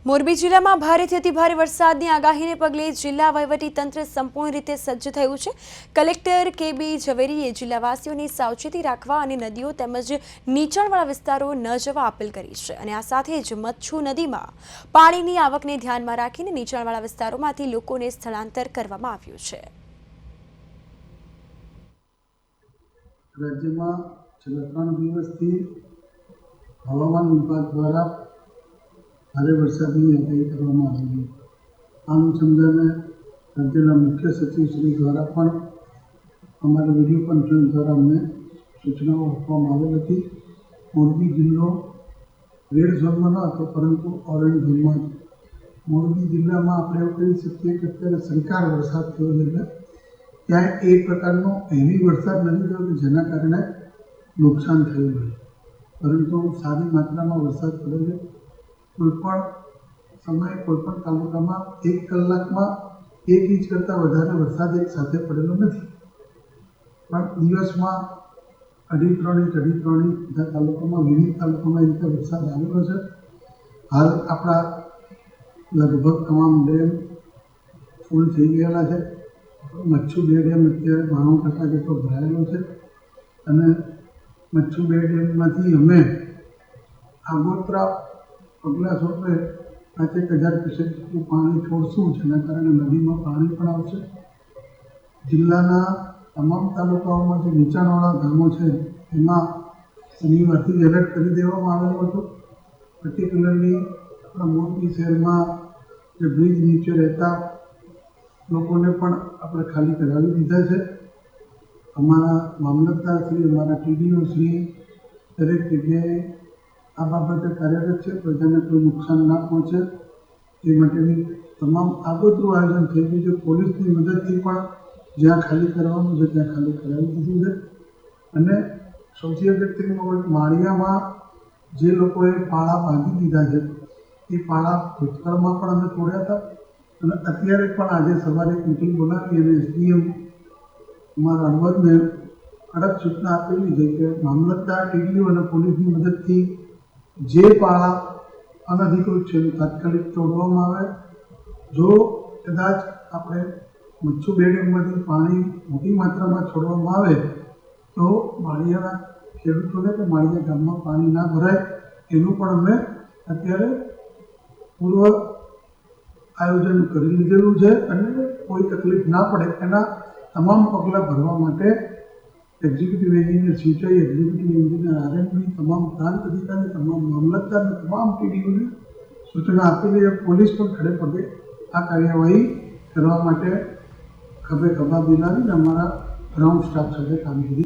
મોરબી જિલ્લામાં ભારેથી અતિભારે વરસાદની આગાહીને પગલે જિલ્લા વહીવટીતંત્ર સંપૂર્ણ રીતે સજ્જ થયું છે। કલેક્ટર કે.બી. ઝવેરીએ જિલ્લાવાસીઓને સાવચેતી રાખવા અને નદીઓ તેમજ નીચાણવાળા વિસ્તારો ન જવા અપીલ કરી છે અને આ સાથે જ મચ્છુ નદીમાં પાણીની આવકને ધ્યાનમાં રાખીને નીચાણવાળા વિસ્તારોમાંથી લોકોને સ્થળાંતર કરવામાં આવ્યું છે। રાજ્યમાં છેલ્લા 3 દિવસથી હવામાન વિભાગ દ્વારા ભારે વરસાદની આગાહી કરવામાં આવી છે। આ અનુસંધાને રાજ્યના મુખ્ય સચિવ શ્રી દ્વારા પણ અમારા વિડીયો કોન્ફરન્સ દ્વારા અમને સૂચનાઓ આપવામાં આવેલ હતી। મોરબી જિલ્લો રેડ ઝોનમાં ન હતો, પરંતુ ઓરેન્જ ઝોનમાં હતો। મોરબી જિલ્લામાં આપણે એવું કહી શકીએ કે અત્યારે સંકાર વરસાદ થયો છે, એટલે ત્યાં એ પ્રકારનો હેવી વરસાદ નથી થયો કે જેના કારણે નુકસાન થયું હોય, પરંતુ સારી માત્રામાં વરસાદ પડ્યો છે। કોઈપણ સમયે કોઈપણ તાલુકામાં 1 કલાકમાં 1 ઇંચ કરતાં વધારે વરસાદ એક સાથે પડેલો નથી, પણ દિવસમાં 2.5 ઇંચ 2.5 ઇંચ બધા તાલુકામાં વિવિધ તાલુકામાં એ રીતે વરસાદ આવેલો છે। હાલ આપણા લગભગ તમામ ડેમ ફૂલ થઈ ગયેલા છે। મચ્છુ 2 ડેમ અત્યારે 92% જેટલો ભરાયેલો છે અને મચ્છુ 2 ડેમમાંથી અમે આગોતરા પગલાં સ્વરૂપે 5,000 ક્યુસેક જેટલું પાણી છોડશું, જેના કારણે નદીમાં પાણી પણ આવશે। જિલ્લાના તમામ તાલુકાઓમાં જે નીચાણવાળા ગામો છે એમાં શનિવારથી જ એલર્ટ કરી દેવામાં આવેલું હતું। પર્ટિક્યુલરલી આપણા મોરબી શહેરમાં જે બ્રિજ નીચે રહેતા લોકોને પણ આપણે ખાલી કરાવી દીધા છે। અમારા મામલતદાર શ્રી, અમારા ટીડીઓ શ્રી દરેક જગ્યાએ આ બાબતે કાર્યરત છે। પ્રજાને કોઈ નુકસાન ના પહોંચે એ માટેની તમામ આગોતરું આયોજન થઈ ગયું છે। પોલીસની મદદથી પણ જ્યાં ખાલી કરવાનું છે ત્યાં ખાલી કરાવી દીધું છે। અને સૌથી અગત્યની બાબત, માળિયામાં જે લોકોએ પાળા બાંધી દીધા છે એ પાળા ભૂતકાળમાં પણ અમે તોડ્યા હતા અને અત્યારે પણ આજે સવારે એક મિટિંગ બોલાવી અને એસડીએમ અમારા અરવદને કડક સૂચના આપેલી છે કે મામલતદાર, ટીડીઓ અને પોલીસની મદદથી જે પાળા અનધિકૃત છે તાત્કાલિક તોડવામાં આવે। જો કદાચ આપણે મચ્છુ 2 ડેમમાંથી પાણી મોટી માત્રામાં છોડવામાં આવે તો માળિયાના ખેડૂતોને કે માળિયા ગામમાં પાણી ના ભરાય એનું પણ અમે અત્યારે પૂર્વ આયોજન કરી લીધેલું છે અને કોઈ તકલીફ ના પડે એના તમામ પગલાં ભરવા માટે એક્ઝિક્યુટિવ એન્જિનિયર સિંચાઈ, એક્ઝિક્યુટિવ એન્જિનિયર આરએમબી, તમામ પ્રાંત અધિકારી, તમામ મામલતદાર અને તમામ ટીડીઓને સૂચના આપેલી છે। પોલીસ પણ ખડે પગે આ કાર્યવાહી કરવા માટે ખભે ખભા મિલાવીને અમારા ગ્રાઉન્ડ સ્ટાફ સાથે કામગીરી